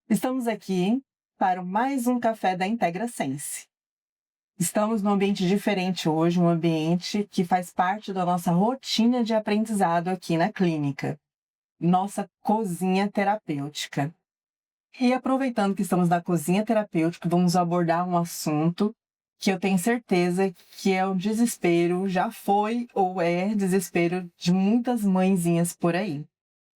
Estamos aqui para mais um café da IntegraSense. Estamos num ambiente diferente hoje, um ambiente que faz parte da nossa rotina de aprendizado aqui na clínica, nossa cozinha terapêutica. E aproveitando que estamos na cozinha terapêutica, vamos abordar um assunto que eu tenho certeza que é um desespero, já foi ou é desespero de muitas mãezinhas por aí,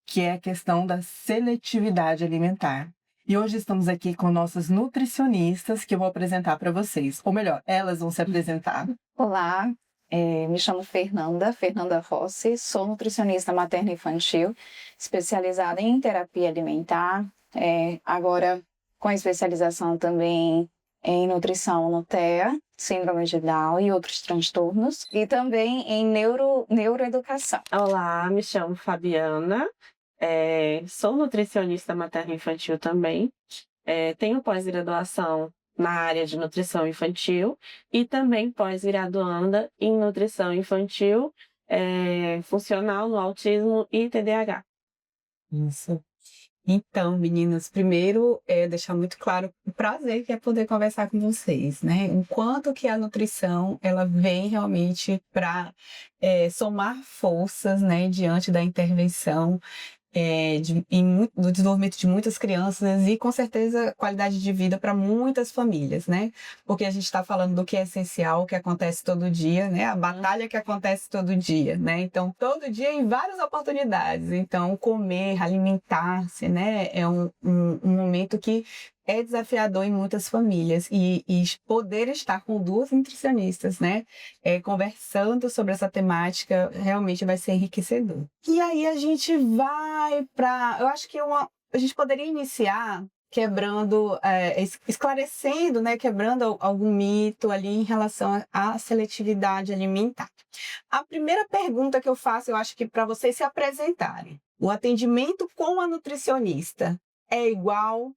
que é a questão da seletividade alimentar. E hoje estamos aqui com nossas nutricionistas que eu vou apresentar para vocês. Ou melhor, elas vão se apresentar. Olá, me chamo Fernanda Rossi, sou nutricionista materno-infantil, especializada em terapia alimentar, agora com especialização também em nutrição no TEA, síndrome de Down e outros transtornos, e também em neuroeducação. Olá, me chamo Fabiana, sou nutricionista materno-infantil também, tenho pós-graduação na área de nutrição infantil e também pós-graduanda em nutrição infantil, funcional no autismo e TDAH. Isso. Então, meninas, primeiro deixar muito claro o prazer que é poder conversar com vocês, né? Enquanto que a nutrição, ela vem realmente para somar forças, né, diante da intervenção do desenvolvimento de muitas crianças e, com certeza, qualidade de vida para muitas famílias, né? Porque a gente está falando do que é essencial, que acontece todo dia, né? A batalha que acontece todo dia, né? Então, todo dia em várias oportunidades. Então, comer, alimentar-se, né? É um momento que é desafiador em muitas famílias e poder estar com duas nutricionistas, né, conversando sobre essa temática, realmente vai ser enriquecedor. E aí a gente vai para, eu acho que a gente poderia iniciar quebrando, esclarecendo, né, quebrando algum mito ali em relação à seletividade alimentar. A primeira pergunta que eu faço, eu acho que para vocês se apresentarem, o atendimento com a nutricionista é igual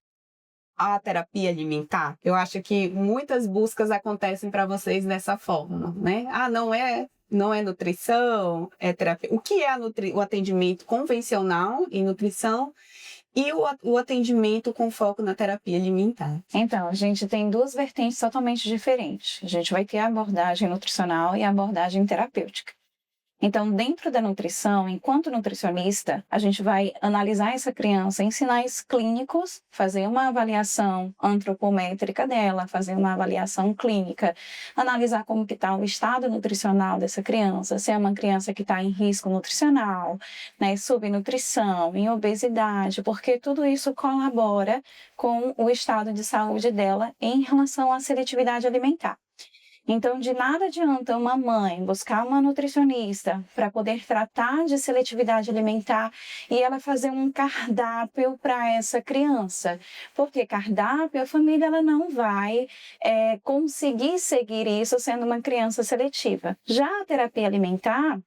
a terapia alimentar? Eu acho que muitas buscas acontecem para vocês dessa forma, né? Ah, não é nutrição, é terapia. O que é o atendimento convencional em nutrição e o atendimento com foco na terapia alimentar? Então, a gente tem duas vertentes totalmente diferentes. A gente vai ter a abordagem nutricional e a abordagem terapêutica. Então, dentro da nutrição, enquanto nutricionista, a gente vai analisar essa criança em sinais clínicos, fazer uma avaliação antropométrica dela, fazer uma avaliação clínica, analisar como que está o estado nutricional dessa criança, se é uma criança que está em risco nutricional, né, subnutrição, em obesidade, porque tudo isso colabora com o estado de saúde dela em relação à seletividade alimentar. Então, de nada adianta uma mãe buscar uma nutricionista para poder tratar de seletividade alimentar e ela fazer um cardápio para essa criança. Porque cardápio, a família ela não vai conseguir seguir isso sendo uma criança seletiva. Já a terapia alimentar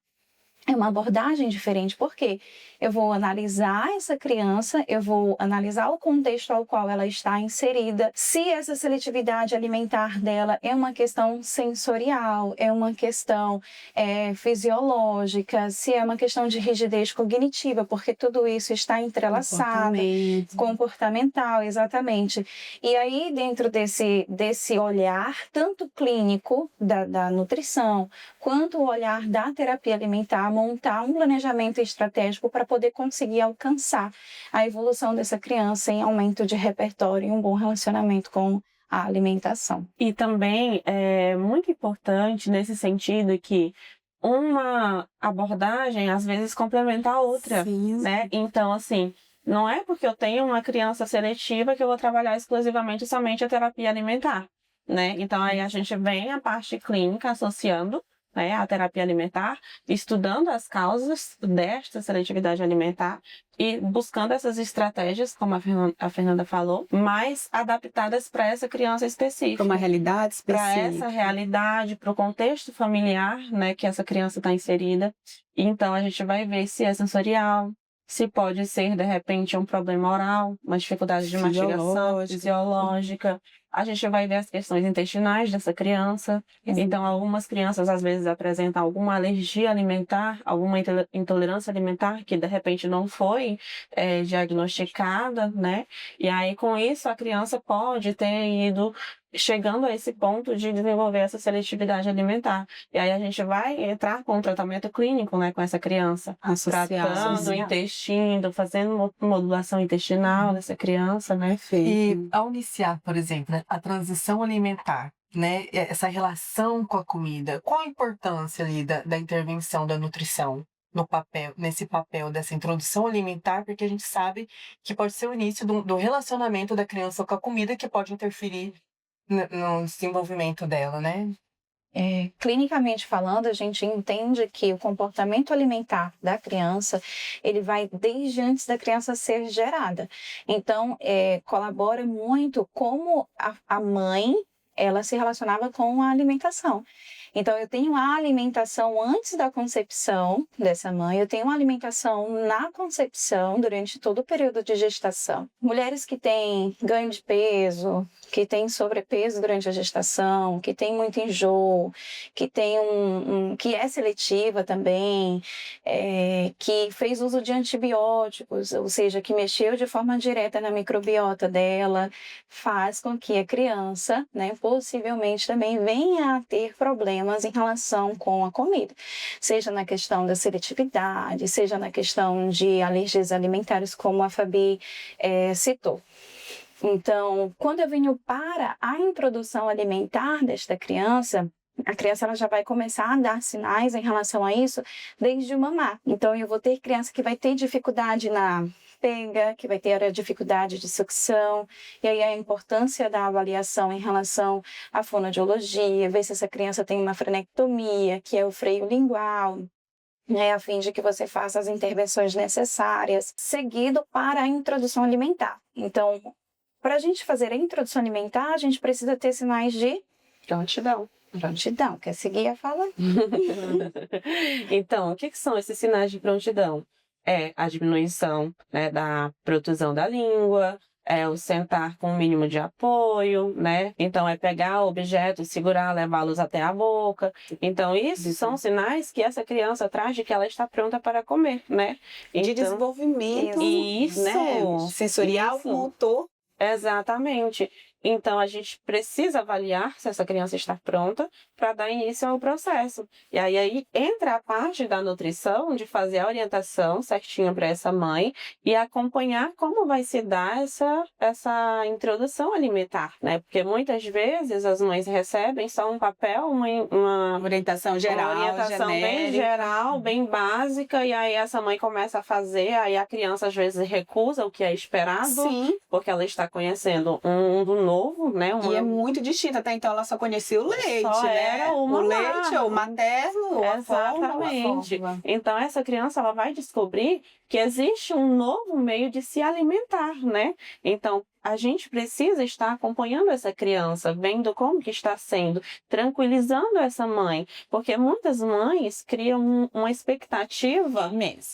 é uma abordagem diferente, porque eu vou analisar essa criança, eu vou analisar o contexto ao qual ela está inserida, se essa seletividade alimentar dela é uma questão sensorial, é uma questão fisiológica, se é uma questão de rigidez cognitiva, porque tudo isso está entrelaçado, comportamental, exatamente. E aí, dentro desse olhar, tanto clínico da nutrição, quanto o olhar da terapia alimentar, montar um planejamento estratégico para poder conseguir alcançar a evolução dessa criança em aumento de repertório e um bom relacionamento com a alimentação. E também é muito importante nesse sentido que uma abordagem às vezes complementa a outra, né? Então, assim, não é porque eu tenho uma criança seletiva que eu vou trabalhar exclusivamente somente a terapia alimentar, né? Então, aí a gente vem a parte clínica associando, né, a terapia alimentar, estudando as causas desta seletividade alimentar e buscando essas estratégias, como a Fernanda falou, mais adaptadas para essa criança específica. Para uma realidade específica. Para essa realidade, para o contexto familiar, né, que essa criança está inserida. Então, a gente vai ver se é sensorial, se pode ser, de repente, um problema oral, uma dificuldade de mastigação fisiológica. A gente vai ver as questões intestinais dessa criança. Então, algumas crianças, às vezes, apresentam alguma alergia alimentar, alguma intolerância alimentar, que, de repente, não foi diagnosticada, né? E aí, com isso, a criança pode ter ido chegando a esse ponto de desenvolver essa seletividade alimentar. E aí a gente vai entrar com um tratamento clínico, né, com essa criança. Tratando o intestino, fazendo modulação intestinal dessa criança, né? E ao iniciar, por exemplo, né, a transição alimentar, né, essa relação com a comida, qual a importância ali da intervenção da nutrição nesse papel dessa introdução alimentar, porque a gente sabe que pode ser o início do relacionamento da criança com a comida que pode interferir no desenvolvimento dela, né? Clinicamente falando, a gente entende que o comportamento alimentar da criança, ele vai desde antes da criança ser gerada. Então, colabora muito como a mãe, ela se relacionava com a alimentação. Então, eu tenho a alimentação antes da concepção dessa mãe, eu tenho uma alimentação na concepção durante todo o período de gestação. Mulheres que têm ganho de peso, que têm sobrepeso durante a gestação, que têm muito enjoo, que tem que é seletiva também, que fez uso de antibióticos, ou seja, que mexeu de forma direta na microbiota dela, faz com que a criança, né, possivelmente também venha a ter problemas em relação com a comida, seja na questão da seletividade, seja na questão de alergias alimentares, como a Fabi citou. Então, quando eu venho para a introdução alimentar desta criança, a criança ela já vai começar a dar sinais em relação a isso desde o mamar. Então, eu vou ter criança que vai ter dificuldade na pega, que vai ter a dificuldade de sucção, e aí a importância da avaliação em relação à fonoaudiologia, ver se essa criança tem uma frenectomia, que é o freio lingual, né, a fim de que você faça as intervenções necessárias, seguido para a introdução alimentar. Então, para a gente fazer a introdução alimentar, a gente precisa ter sinais de prontidão. Prontidão, quer seguir a fala? Então, o que são esses sinais de prontidão? É a diminuição, né, da protusão da língua, é o sentar com o mínimo de apoio, né? Então, é pegar objetos, segurar, levá-los até a boca. Então, isso são sinais que essa criança traz de que ela está pronta para comer, né? De desenvolvimento, isso, né? Sensorial, isso. motor. Exatamente. Então, a gente precisa avaliar se essa criança está pronta para dar início ao processo. E aí entra a parte da nutrição, de fazer a orientação certinha para essa mãe e acompanhar como vai se dar essa introdução alimentar, né? Porque muitas vezes as mães recebem só um papel, uma orientação geral, uma orientação bem geral, bem básica, e aí essa mãe começa a fazer, aí a criança às vezes recusa o que é esperado, Sim. porque ela está conhecendo um mundo novo, né? E é muito distinto, até então ela só conhecia o leite, Só né? era o leite, ou materno, ou exatamente. a forma. Então essa criança ela vai descobrir que existe um novo meio de se alimentar, né? Então a gente precisa estar acompanhando essa criança, vendo como que está sendo, tranquilizando essa mãe, porque muitas mães criam uma expectativa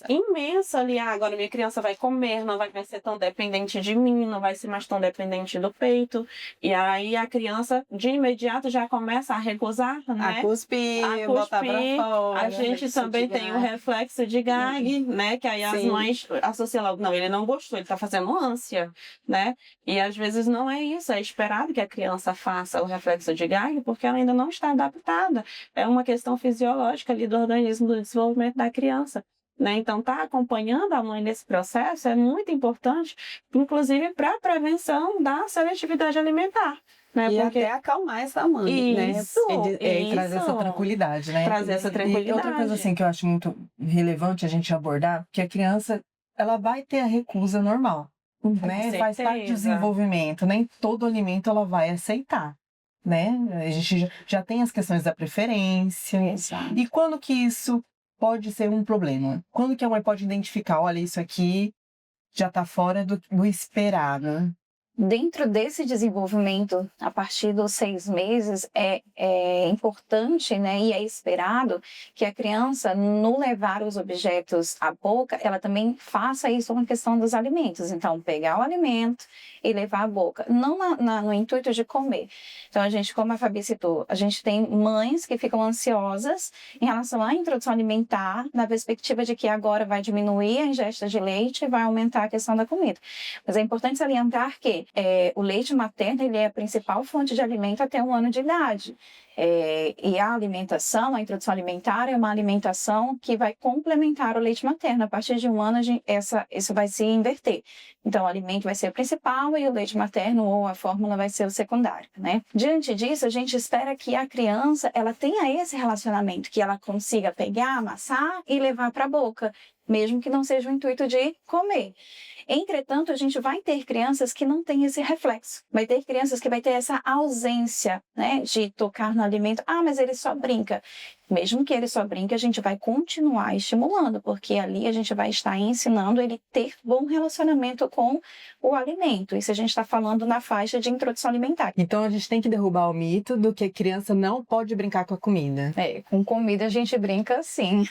imensa ali, agora minha criança vai comer, não vai mais ser tão dependente de mim, não vai ser mais tão dependente do peito, e aí a criança de imediato já começa a recusar, né? A cuspir, botar pra fora. A gente também tem o reflexo de gag, né? Que aí as mães associam logo, não, ele não gostou, ele tá fazendo ânsia, né? E às vezes não é isso, é esperado que a criança faça o reflexo de gag porque ela ainda não está adaptada. É uma questão fisiológica ali do organismo, do desenvolvimento da criança, né? Então, tá acompanhando a mãe nesse processo é muito importante, inclusive para a prevenção da seletividade alimentar. Né? E porque... até acalmar essa mãe, isso, né? E trazer essa tranquilidade, né? Trazer essa tranquilidade. E outra coisa assim que eu acho muito relevante a gente abordar, que a criança ela vai ter a recusa normal. Né? Faz parte do desenvolvimento, nem todo alimento ela vai aceitar, né? A gente já tem as questões da preferência. Exato. E quando que isso pode ser um problema? Quando que a mãe pode identificar, olha, isso aqui já está fora do esperado? Dentro desse desenvolvimento, a partir dos 6 meses, é importante, né, e é esperado que a criança, no levar os objetos à boca, ela também faça isso com a questão dos alimentos. Então, pegar o alimento e levar à boca, não no intuito de comer. Então, a gente, como a Fabi citou, a gente tem mães que ficam ansiosas em relação à introdução alimentar, na perspectiva de que agora vai diminuir a ingesta de leite e vai aumentar a questão da comida. Mas é importante salientar que o leite materno ele é a principal fonte de alimento até 1 ano de idade. E a alimentação, a introdução alimentar é uma alimentação que vai complementar o leite materno. A partir de 1 ano, isso vai se inverter. Então, o alimento vai ser o principal e o leite materno ou a fórmula vai ser o secundário, né? Diante disso, a gente espera que a criança ela tenha esse relacionamento, que ela consiga pegar, amassar e levar para a boca, mesmo que não seja o intuito de comer. Entretanto, a gente vai ter crianças que não têm esse reflexo. Vai ter crianças que vai ter essa ausência, né, de tocar no alimento. Ah, mas ele só brinca. Mesmo que ele só brinque, a gente vai continuar estimulando, porque ali a gente vai estar ensinando ele ter bom relacionamento com o alimento. Isso a gente está falando na faixa de introdução alimentar. Então a gente tem que derrubar o mito do que a criança não pode brincar com a comida. Com comida a gente brinca sim.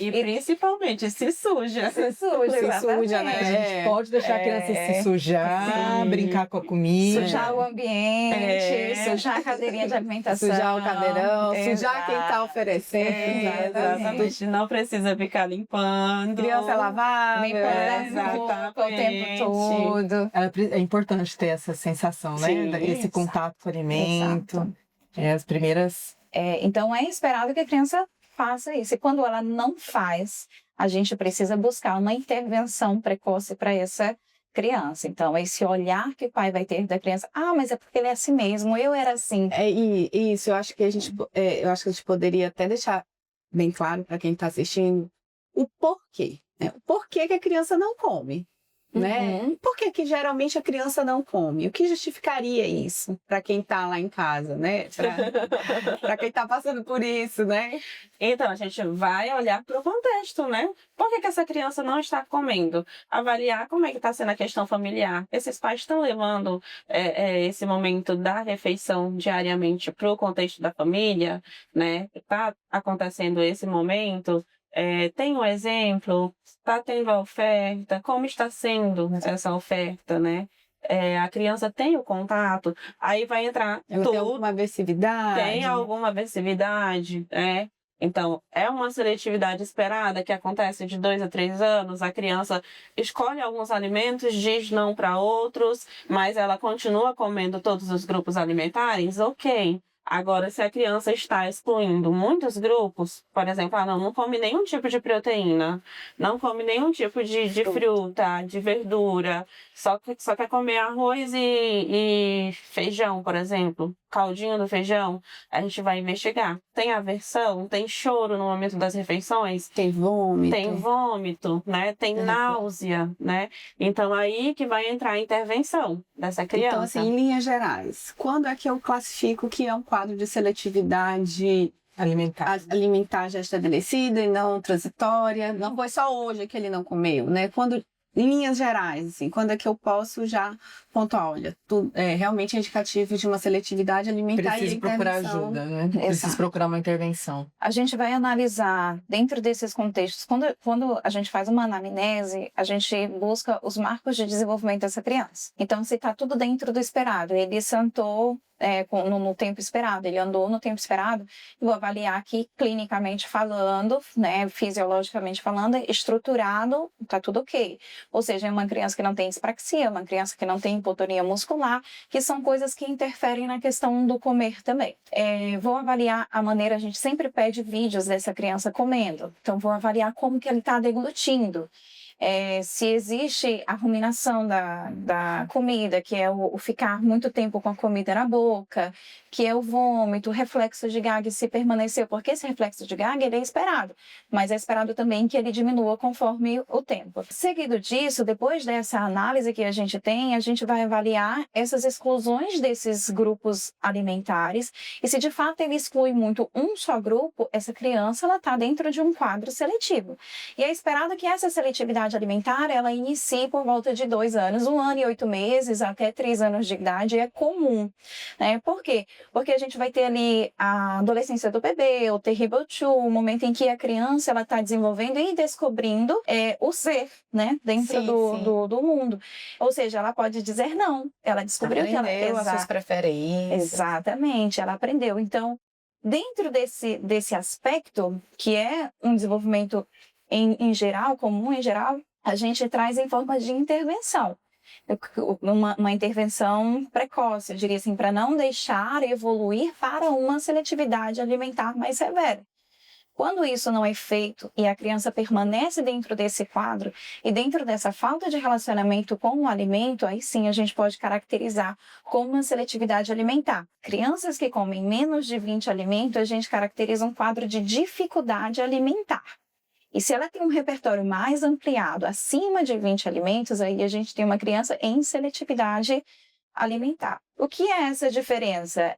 E principalmente se suja. Se suja, né? A gente pode deixar a criança se sujar, Sim. brincar com a comida. Sujar o ambiente, sujar a cadeirinha de alimentação. Sujar o cadeirão, sujar quem tá oferecendo. Exatamente. Não precisa ficar limpando. Criança lavável. Limpando a boca o tempo todo. É importante ter essa sensação, né? Sim, Esse contato com o alimento. Exato. As primeiras... Então, é esperado que a criança faça isso. E quando ela não faz, a gente precisa buscar uma intervenção precoce para essa criança. Então, esse olhar que o pai vai ter da criança, mas é porque ele é assim mesmo, eu era assim. E isso, eu acho que a gente poderia até deixar bem claro para quem está assistindo o porquê. Né? O porquê que a criança não come. Né? Por que geralmente a criança não come? O que justificaria isso para quem está lá em casa, né? Para quem está passando por isso, né? Então, a gente vai olhar para o contexto, né? Por que essa criança não está comendo? Avaliar como é que está sendo a questão familiar. Esses pais estão levando esse momento da refeição diariamente para o contexto da família, né? Está acontecendo esse momento. Tem um exemplo, está tendo a oferta, como está sendo essa oferta, né? A criança tem o contato, aí vai entrar Ela tem alguma aversividade? Tem alguma aversividade, né? Então, é uma seletividade esperada que acontece de 2 a 3 anos. A criança escolhe alguns alimentos, diz não para outros, mas ela continua comendo todos os grupos alimentares, ok. Agora, se a criança está excluindo muitos grupos, por exemplo, não come nenhum tipo de proteína, não come nenhum tipo de fruta, de verdura, só quer comer arroz e feijão, por exemplo, caldinho do feijão, a gente vai investigar. Tem aversão, tem choro no momento das refeições, tem vômito, né? Tem náusea, né? Então, aí que vai entrar a intervenção dessa criança. Então, assim, em linhas gerais, quando é que eu classifico que é um quadro de seletividade alimentar já estabelecida e não transitória? Não foi só hoje que ele não comeu, né? Em linhas gerais, assim, quando é que eu posso já pontuar, olha, realmente é indicativo de uma seletividade alimentar. Preciso procurar ajuda, né? Preciso procurar uma intervenção. A gente vai analisar dentro desses contextos, quando a gente faz uma anamnese, a gente busca os marcos de desenvolvimento dessa criança. Então, se está tudo dentro do esperado, ele sentou no tempo esperado, ele andou no tempo esperado, eu vou avaliar aqui clinicamente falando, né, fisiologicamente falando, estruturado, tá tudo ok. Ou seja, é uma criança que não tem dispraxia, uma criança que não tem hipotonia muscular, que são coisas que interferem na questão do comer também. Vou avaliar a maneira, a gente sempre pede vídeos dessa criança comendo, então vou avaliar como que ele está deglutindo. Se existe a ruminação da comida, que é o ficar muito tempo com a comida na boca, que é o vômito, o reflexo de Gag se permaneceu, porque esse reflexo de Gag ele é esperado, mas é esperado também que ele diminua conforme o tempo. Seguido disso, depois dessa análise que a gente tem, a gente vai avaliar essas exclusões desses grupos alimentares, e se de fato ele exclui muito um só grupo, essa criança está dentro de um quadro seletivo. E é esperado que essa seletividade seletividade alimentar, ela inicia por volta de 2 anos, 1 ano e 8 meses, até 3 anos de idade é comum, né? Por quê? Porque a gente vai ter ali a adolescência do bebê, o terrible two, o momento em que a criança ela está desenvolvendo e descobrindo o ser, né? Dentro do mundo. Ou seja, ela pode dizer não, ela descobriu que ela... Aprendeu as suas preferências. Exatamente, ela aprendeu. Então, dentro desse aspecto, que é um desenvolvimento em geral, comum em geral, a gente traz em forma de intervenção. Uma intervenção precoce, eu diria assim, para não deixar evoluir para uma seletividade alimentar mais severa. Quando isso não é feito e a criança permanece dentro desse quadro e dentro dessa falta de relacionamento com o alimento, aí sim a gente pode caracterizar como uma seletividade alimentar. Crianças que comem menos de 20 alimentos, a gente caracteriza um quadro de dificuldade alimentar. E se ela tem um repertório mais ampliado, acima de 20 alimentos, aí a gente tem uma criança em seletividade alimentar. O que é essa diferença?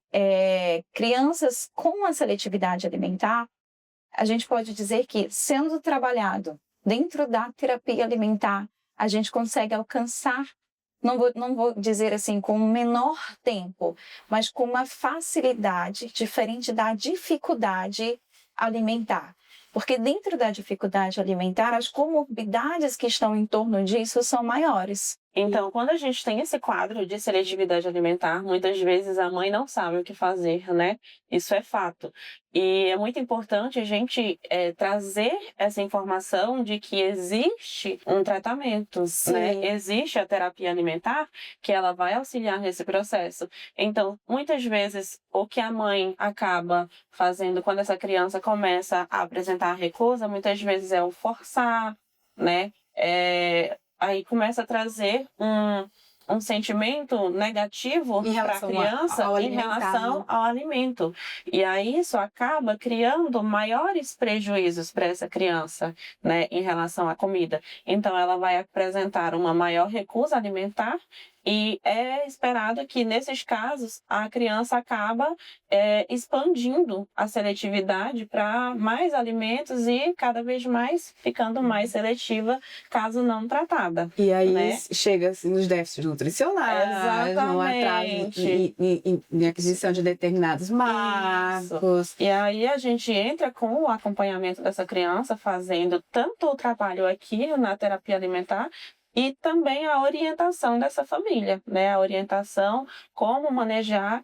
Crianças com a seletividade alimentar, a gente pode dizer que, sendo trabalhado dentro da terapia alimentar, a gente consegue alcançar, não vou dizer assim com um menor tempo, mas com uma facilidade diferente da dificuldade alimentar. Porque dentro da dificuldade alimentar, as comorbidades que estão em torno disso são maiores. Então, quando a gente tem esse quadro de seletividade alimentar, muitas vezes a mãe não sabe o que fazer, né? Isso é fato. E é muito importante a gente trazer essa informação de que existe um tratamento, né? Existe a terapia alimentar que ela vai auxiliar nesse processo. Então, muitas vezes, o que a mãe acaba fazendo quando essa criança começa a apresentar a recusa, muitas vezes é o forçar, né? Aí começa a trazer um sentimento negativo para a criança em relação ao alimento. E aí isso acaba criando maiores prejuízos para essa criança, né, em relação à comida. Então ela vai apresentar uma maior recusa alimentar e é esperado que, nesses casos, a criança acaba expandindo a seletividade para mais alimentos e cada vez mais ficando mais seletiva, caso não tratada. E aí, né? chega assim, nos déficits nutricionais, no atraso em aquisição de determinados marcos. E aí a gente entra com o acompanhamento dessa criança, fazendo tanto o trabalho aqui na terapia alimentar, e também a orientação dessa família, né? A orientação, como manejar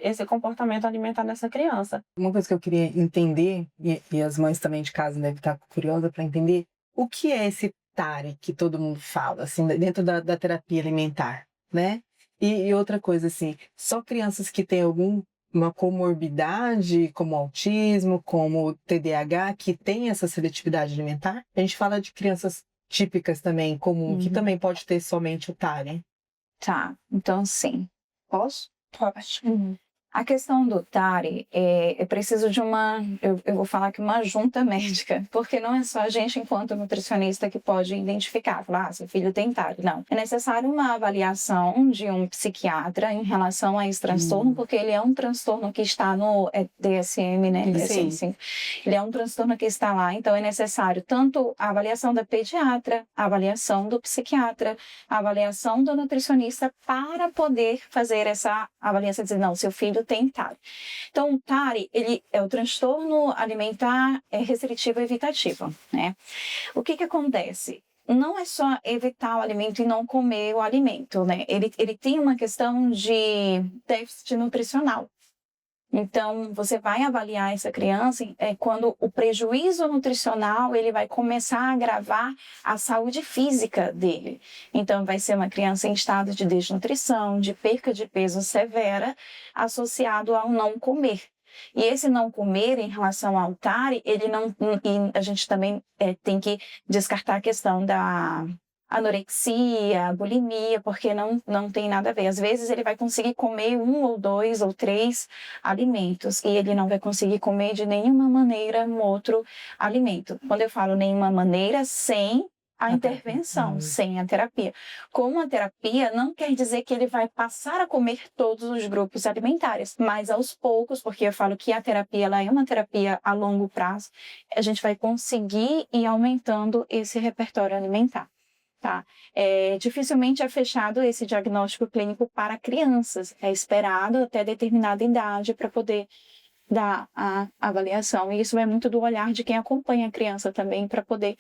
esse comportamento alimentar dessa criança. Uma coisa que eu queria entender, e as mães também de casa devem estar curiosas para entender, o que é esse TARI que todo mundo fala, assim, dentro da terapia alimentar, né? E outra coisa, assim, só crianças que têm uma comorbidade, como autismo, como TDAH, que tem essa seletividade alimentar? A gente fala de crianças típicas também, comum, que também pode ter somente o TARI. Tá, então sim. Posso? Pode. A questão do TARI é preciso de eu vou falar que uma junta médica, porque não é só a gente, enquanto nutricionista, que pode identificar, falar, seu filho tem TARI. Não. É necessário uma avaliação de um psiquiatra em relação a esse transtorno, porque ele é um transtorno que está no DSM, né? Sim. Ele é um transtorno que está lá, então é necessário tanto a avaliação da pediatra, a avaliação do psiquiatra, a avaliação do nutricionista, para poder fazer essa avaliação e dizer, não, seu filho tem TARI. Então, o TARI, ele é o transtorno alimentar restritivo evitativo, né? O que acontece? Não é só evitar o alimento e não comer o alimento, né? Ele tem uma questão de déficit nutricional. Então, você vai avaliar essa criança quando o prejuízo nutricional ele vai começar a agravar a saúde física dele. Então, vai ser uma criança em estado de desnutrição, de perca de peso severa, associado ao não comer. E esse não comer em relação ao TARI, a gente também tem que descartar a questão da anorexia, bulimia, porque não tem nada a ver. Às vezes ele vai conseguir comer 1 ou 2 ou 3 alimentos e ele não vai conseguir comer de nenhuma maneira um outro alimento. Quando eu falo nenhuma maneira, sem a intervenção, sem a terapia. Com a terapia, não quer dizer que ele vai passar a comer todos os grupos alimentares, mas aos poucos, porque eu falo que a terapia ela é uma terapia a longo prazo, a gente vai conseguir ir aumentando esse repertório alimentar. Tá? Dificilmente é fechado esse diagnóstico clínico para crianças, é esperado até determinada idade para poder dar a avaliação, e isso é muito do olhar de quem acompanha a criança também, para poder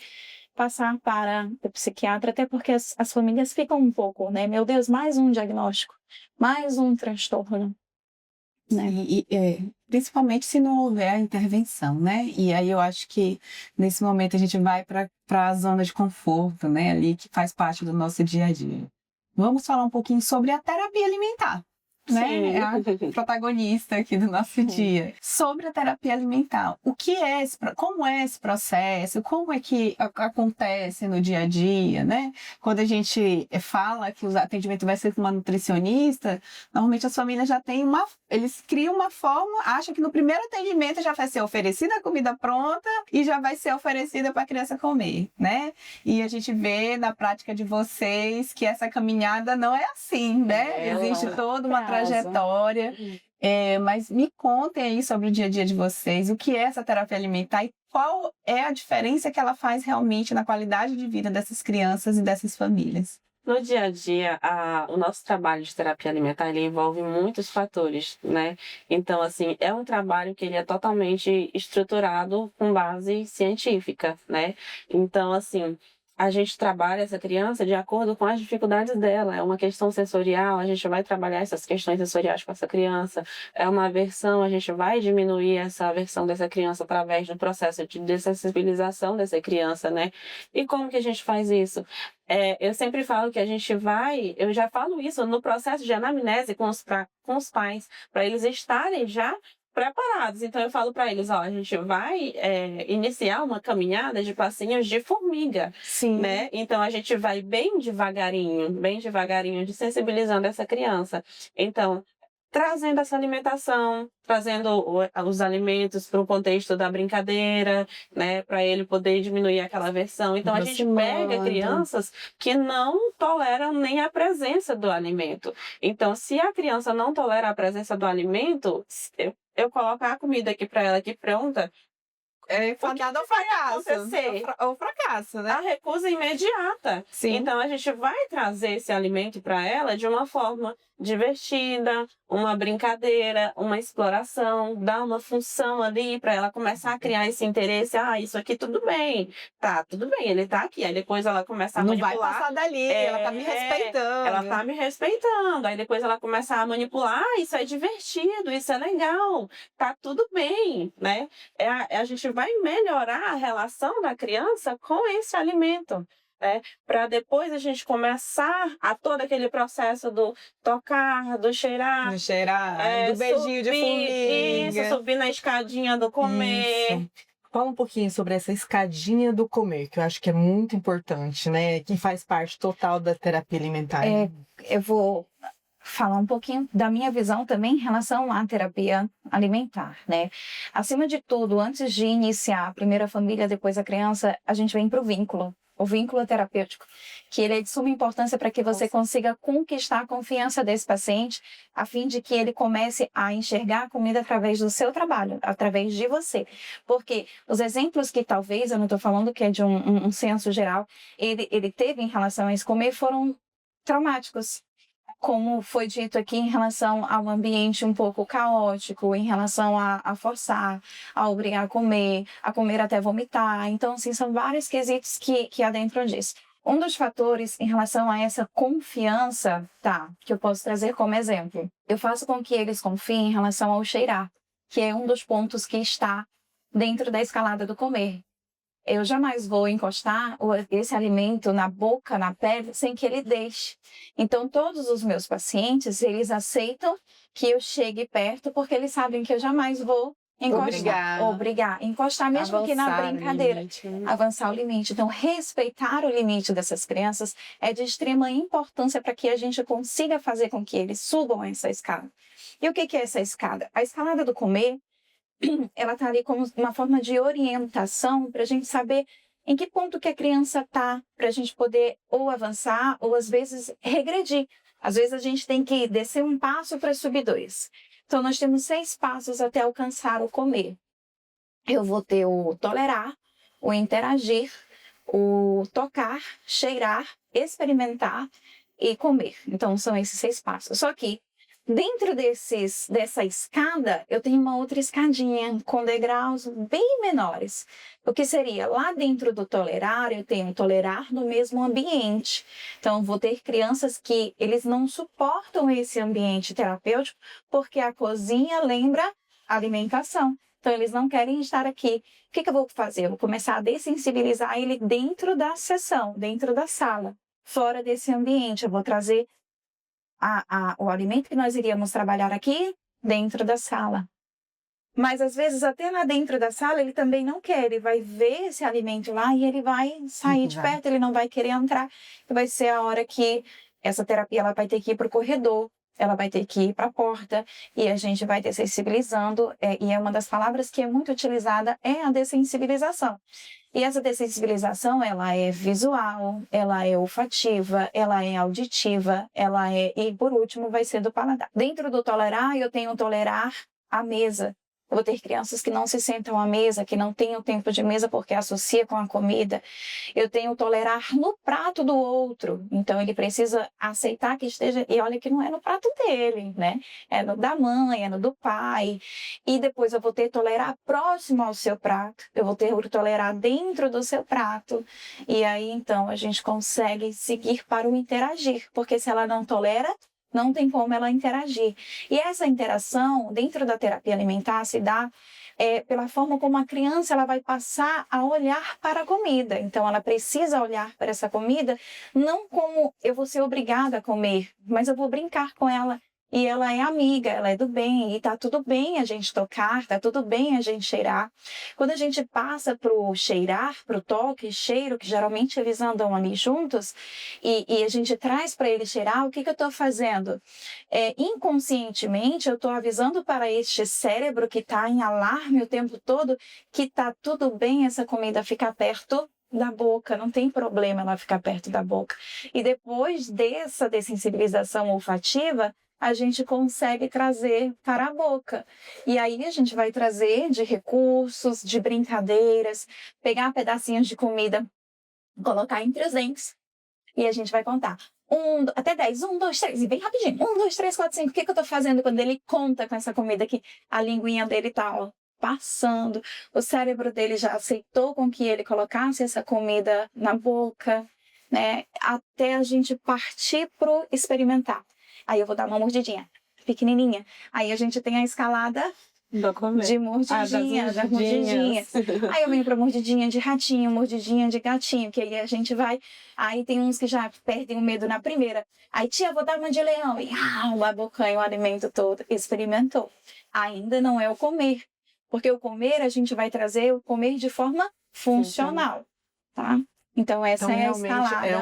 passar para o psiquiatra, até porque as famílias ficam um pouco, né? Meu Deus, mais um diagnóstico, mais um transtorno. Né? Principalmente se não houver a intervenção, né? E aí eu acho que nesse momento a gente vai para a zona de conforto, né? Ali que faz parte do nosso dia a dia. Vamos falar um pouquinho sobre a terapia alimentar. Né? É a protagonista aqui do nosso dia. Sobre a terapia alimentar. O que é como é esse processo? Como é que acontece no dia a dia, né? Quando a gente fala que o atendimento vai ser com uma nutricionista, normalmente as famílias já têm eles criam uma forma, acham que no primeiro atendimento já vai ser oferecida a comida pronta e já vai ser oferecida para a criança comer, né? E a gente vê na prática de vocês que essa caminhada não é assim, né? Existe toda uma trajetória, mas me contem aí sobre o dia a dia de vocês, o que é essa terapia alimentar e qual é a diferença que ela faz realmente na qualidade de vida dessas crianças e dessas famílias. No dia a dia, o nosso trabalho de terapia alimentar, ele envolve muitos fatores, né? Então, assim, é um trabalho que ele é totalmente estruturado com base científica, né? Então, assim, a gente trabalha essa criança de acordo com as dificuldades dela. É uma questão sensorial, a gente vai trabalhar essas questões sensoriais com essa criança. É uma aversão, a gente vai diminuir essa aversão dessa criança através do processo de dessensibilização dessa criança, né? E como que a gente faz isso? Eu sempre falo que a gente eu já falo isso no processo de anamnese com os pais, para eles estarem já preparados. Então eu falo para eles, a gente vai iniciar uma caminhada de passinhos de formiga. Sim. Né? Então a gente vai bem devagarinho, desensibilizando essa criança. Então, trazendo essa alimentação, trazendo os alimentos para o contexto da brincadeira, né, para ele poder diminuir aquela aversão. Então a gente pega crianças que não toleram nem a presença do alimento. Então, se a criança não tolera a presença do alimento, eu coloco a comida aqui para ela aqui pronta, fadada ao fracasso. Ou fracasso, né? A recusa imediata. Sim. Então, a gente vai trazer esse alimento para ela de uma forma divertida, uma brincadeira, uma exploração, dar uma função ali para ela começar a criar esse interesse. Isso aqui tudo bem. Tá, tudo bem, ele tá aqui. Aí depois ela começa a manipular. Não vai passar dali, ela tá me respeitando. Ela tá me respeitando. Aí depois ela começa a manipular. Isso é divertido, isso é legal. Tá tudo bem, né? A gente vai melhorar a relação da criança com esse alimento. Para depois a gente começar a todo aquele processo do tocar, do cheirar. Do beijinho de formiga. Isso, subir na escadinha do comer. Isso. Fala um pouquinho sobre essa escadinha do comer, que eu acho que é muito importante, né? Que faz parte total da terapia alimentar. Eu vou falar um pouquinho da minha visão também em relação à terapia alimentar, né? Acima de tudo, antes de iniciar a primeira família, depois a criança, a gente vem para o vínculo terapêutico, que ele é de suma importância para que você consiga conquistar a confiança desse paciente, a fim de que ele comece a enxergar a comida através do seu trabalho, através de você. Porque os exemplos que talvez, eu não estou falando que é de um senso geral, ele teve em relação a esse comer foram traumáticos. Como foi dito aqui em relação ao ambiente um pouco caótico, em relação a forçar, a obrigar a comer até vomitar. Então, assim, são vários quesitos que adentram disso. Um dos fatores em relação a essa confiança, que eu posso trazer como exemplo, eu faço com que eles confiem em relação ao cheirar, que é um dos pontos que está dentro da escalada do comer. Eu jamais vou encostar esse alimento na boca, na pele, sem que ele deixe. Então, todos os meus pacientes, eles aceitam que eu chegue perto, porque eles sabem que eu jamais vou encostar mesmo que na brincadeira. Avançar o limite. Então, respeitar o limite dessas crianças é de extrema importância para que a gente consiga fazer com que eles subam essa escada. E o que é essa escada? A escalada do comer, ela está ali como uma forma de orientação para a gente saber em que ponto que a criança está, para a gente poder ou avançar ou às vezes regredir. Às vezes a gente tem que descer um passo para subir 2. Então nós temos 6 passos até alcançar o comer. Eu vou ter o tolerar, o interagir, o tocar, cheirar, experimentar e comer. Então são esses 6 passos. Só que dentro dessa escada, eu tenho uma outra escadinha com degraus bem menores. O que seria? Lá dentro do tolerar, eu tenho tolerar no mesmo ambiente. Então, vou ter crianças que eles não suportam esse ambiente terapêutico porque a cozinha lembra alimentação. Então, eles não querem estar aqui. O que eu vou fazer? Eu vou começar a dessensibilizar ele dentro da sessão, dentro da sala, fora desse ambiente. Eu vou trazer o alimento que nós iríamos trabalhar aqui dentro da sala. Mas, às vezes, até lá dentro da sala, ele também não quer. Ele vai ver esse alimento lá e ele vai sair de perto, ele não vai querer entrar. E vai ser a hora que essa terapia ela vai ter que ir para o corredor, ela vai ter que ir para a porta e a gente vai dessensibilizando. E é uma das palavras que é muito utilizada, é a dessensibilização. E essa dessensibilização, ela é visual, ela é olfativa, ela é auditiva, e por último vai ser do paladar. Dentro do tolerar, eu tenho tolerar a mesa. Eu vou ter crianças que não se sentam à mesa, que não têm o tempo de mesa porque associa com a comida. Eu tenho tolerar no prato do outro. Então, ele precisa aceitar que esteja... E olha que não é no prato dele, né? É no da mãe, é no do pai. E depois eu vou ter tolerar próximo ao seu prato. Eu vou ter tolerar dentro do seu prato. E aí, então, a gente consegue seguir para o interagir. Porque se ela não tolera, não tem como ela interagir. E essa interação, dentro da terapia alimentar, se dá pela forma como a criança ela vai passar a olhar para a comida. Então, ela precisa olhar para essa comida, não como eu vou ser obrigada a comer, mas eu vou brincar com ela. E ela é amiga, ela é do bem, e tá tudo bem a gente tocar, tá tudo bem a gente cheirar. Quando a gente passa pro cheirar, pro toque, cheiro, que geralmente eles andam ali juntos, e a gente traz para ele cheirar, o que eu estou fazendo? Inconscientemente, eu estou avisando para este cérebro que está em alarme o tempo todo, que tá tudo bem essa comida ficar perto da boca, não tem problema ela ficar perto da boca. E depois dessa dessensibilização olfativa, a gente consegue trazer para a boca. E aí a gente vai trazer de recursos, de brincadeiras, pegar pedacinhos de comida, colocar entre os dentes e a gente vai contar. Até 10, 1, 2, 3, e bem rapidinho. 1, 2, 3, 4, 5. O que eu tô fazendo quando ele conta com essa comida que a linguinha dele tá, passando? O cérebro dele já aceitou com que ele colocasse essa comida na boca, né? Até a gente partir pro experimentar. Aí eu vou dar uma mordidinha pequenininha. Aí a gente tem a escalada de mordidinha, das mordidinhas. Aí eu venho pra mordidinha de ratinho, mordidinha de gatinho, que aí a gente vai... Aí tem uns que já perdem o medo na primeira. Aí, tia, vou dar uma de leão. E abocanha o alimento todo. Experimentou. Ainda não é o comer. Porque o comer, a gente vai trazer o comer de forma funcional, tá? Então, essa é a escalada. É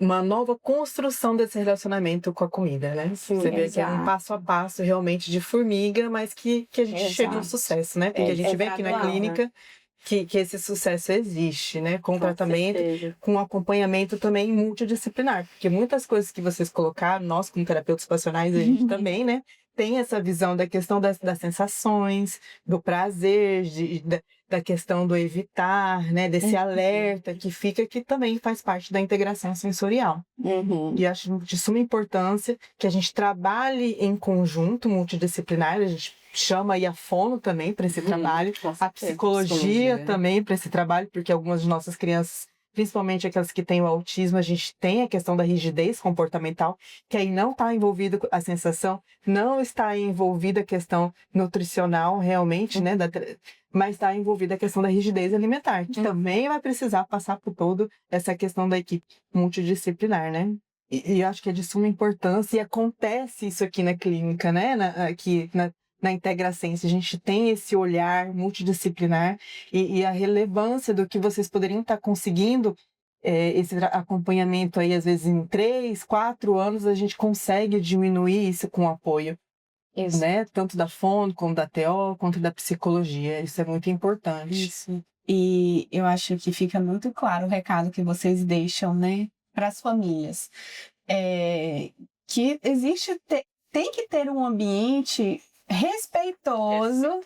uma nova construção desse relacionamento com a comida, né? Sim, você vê que é um passo a passo realmente de formiga, mas que a gente chega no sucesso, né? Porque a gente vê aqui na clínica que esse sucesso existe, né? Com tratamento, com acompanhamento também multidisciplinar. Porque muitas coisas que vocês colocaram, nós como terapeutas ocupacionais, a gente também, né? Tem essa visão da questão das sensações, do prazer, da questão do evitar, né? Desse alerta que fica, que também faz parte da integração sensorial. E acho de suma importância que a gente trabalhe em conjunto, multidisciplinar. A gente chama aí a fono também para esse trabalho, a psicologia também para esse trabalho, porque algumas de nossas crianças, principalmente aquelas que têm o autismo, a gente tem a questão da rigidez comportamental, que aí não está envolvida a sensação, não está envolvida a questão nutricional realmente, né? Mas está envolvida a questão da rigidez alimentar, que também vai precisar passar por toda essa questão da equipe multidisciplinar, né? E eu acho que é de suma importância, e acontece isso aqui na clínica, né? Aqui na Integracência, a gente tem esse olhar multidisciplinar e a relevância do que vocês poderiam estar conseguindo, esse acompanhamento aí, às vezes em 3, 4 anos, a gente consegue diminuir isso com apoio, né? Tanto da fono, como da TO, quanto da psicologia. Isso é muito importante. Isso. E eu acho que fica muito claro o recado que vocês deixam, né, para as famílias. Que tem que ter um ambiente respeitoso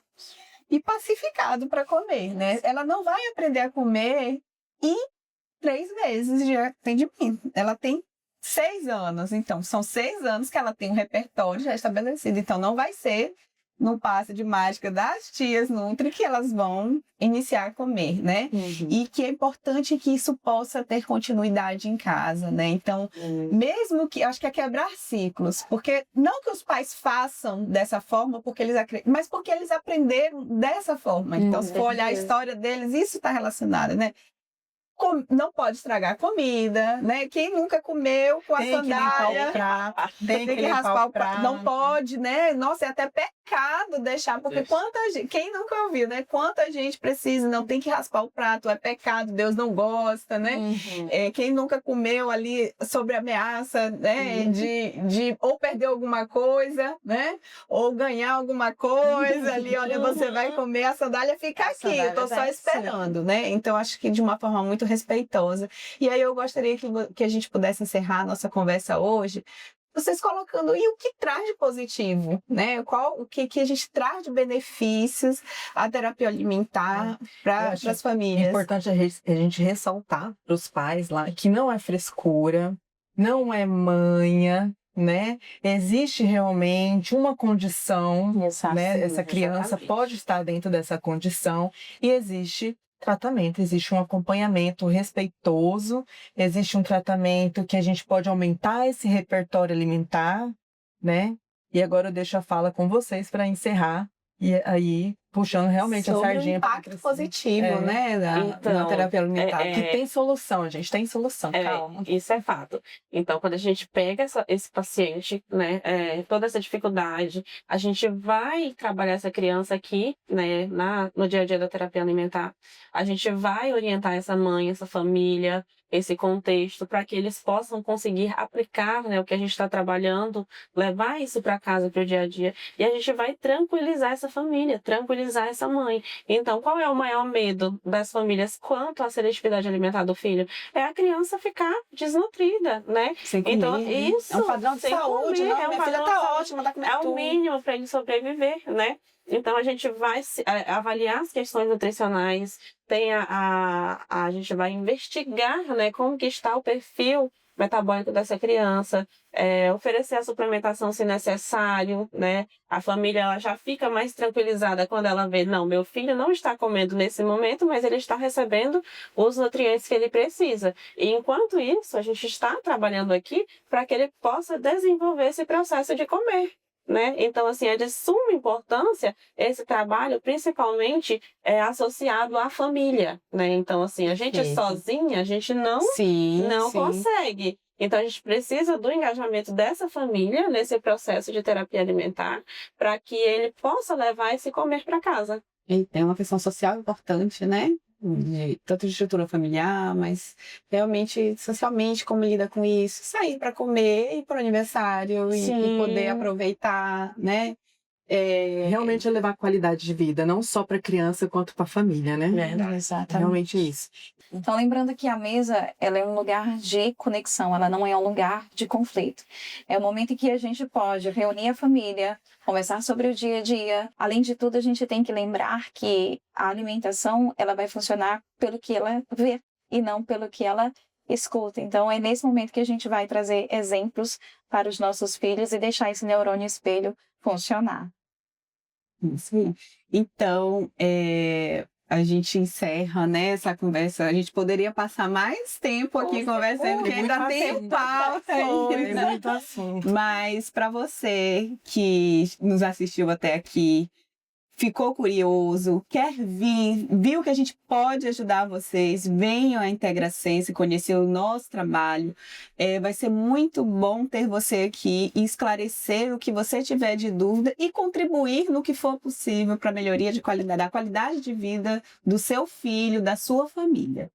e pacificado para comer, né? Ela não vai aprender a comer em 3 meses de atendimento. Ela tem 6 anos, então são 6 anos que ela tem um repertório já estabelecido. Então não vai ser no passe de mágica das tias Nutri que elas vão iniciar a comer, né? E que é importante que isso possa ter continuidade em casa, né? Então, mesmo que, acho que é quebrar ciclos, porque não que os pais façam dessa forma, porque eles mas porque eles aprenderam dessa forma. Então, se for olhar a história deles, isso está relacionado, né? Não pode estragar a comida, né? Quem nunca comeu com a sandália, tem que raspar o prato. Não pode, né? Nossa, é até pecado deixar, porque quem nunca ouviu, né? Quanta gente precisa, não tem que raspar o prato, é pecado, Deus não gosta, né? Quem nunca comeu ali sob ameaça, né? De ou perder alguma coisa, né? Ou ganhar alguma coisa ali, olha, você vai comer, a sandália fica aqui, eu tô só esperando, né? Então, acho que de uma forma muito respeitosa. E aí eu gostaria que a gente pudesse encerrar a nossa conversa hoje, vocês colocando e o que traz de positivo, né? O que a gente traz de benefícios à terapia alimentar para as famílias. É importante a gente ressaltar para os pais lá que não é frescura, não é manha, né? Existe realmente uma condição, né? Essa criança pode estar dentro dessa condição e existe tratamento, existe um acompanhamento respeitoso, existe um tratamento que a gente pode aumentar esse repertório alimentar, né? E agora eu deixo a fala com vocês para encerrar e aí puxando realmente sobre a sardinha. O impacto positivo, né, da terapia alimentar. Que tem solução, gente, tem solução, calma. Isso é fato. Então, quando a gente pega esse paciente, né, toda essa dificuldade, a gente vai trabalhar essa criança aqui, né, no dia a dia da terapia alimentar. A gente vai orientar essa mãe, essa família, esse contexto, para que eles possam conseguir aplicar, né, o que a gente está trabalhando, levar isso para casa, para o dia a dia. E a gente vai tranquilizar essa família, tranquilizar essa mãe. Então, qual é o maior medo das famílias quanto à seletividade alimentar do filho? É a criança ficar desnutrida, né? Sem comer, então, isso é um padrão de saúde, comer, não, minha filha tá ótima, tá comendo é tudo. o mínimo para ele sobreviver, né? Então, a gente vai avaliar as questões nutricionais, a gente vai investigar, né, como que está o perfil metabólico dessa criança, oferecer a suplementação se necessário, né? A família ela já fica mais tranquilizada quando ela vê, não, meu filho não está comendo nesse momento, mas ele está recebendo os nutrientes que ele precisa. E enquanto isso, a gente está trabalhando aqui para que ele possa desenvolver esse processo de comer. Né? Então, assim, é de suma importância esse trabalho, principalmente associado à família, né? Então, assim, a gente sozinha, a gente não consegue. Então, a gente precisa do engajamento dessa família nesse processo de terapia alimentar para que ele possa levar esse comer para casa. E tem uma questão social importante, né? Tanto de estrutura familiar, mas realmente, socialmente, como lida com isso, sair para comer, ir para o aniversário e poder aproveitar, né? Realmente elevar a qualidade de vida, não só para a criança, quanto para a família, né? Exatamente. Realmente isso. Então, lembrando que a mesa, ela é um lugar de conexão, ela não é um lugar de conflito. É o momento em que a gente pode reunir a família, conversar sobre o dia a dia. Além de tudo, a gente tem que lembrar que a alimentação, ela vai funcionar pelo que ela vê e não pelo que ela escuta. Então, é nesse momento que a gente vai trazer exemplos para os nossos filhos e deixar esse neurônio espelho funcionar. Isso aí. Então, a gente encerra, né, essa conversa. A gente poderia passar mais tempo aqui conversando, porque ainda tem pauta ainda. Muito assunto. Mas para você que nos assistiu até aqui, ficou curioso, quer vir, viu que a gente pode ajudar vocês, venham à IntegraSense conhecer o nosso trabalho. Vai ser muito bom ter você aqui e esclarecer o que você tiver de dúvida e contribuir no que for possível para a melhoria da qualidade de vida do seu filho, da sua família.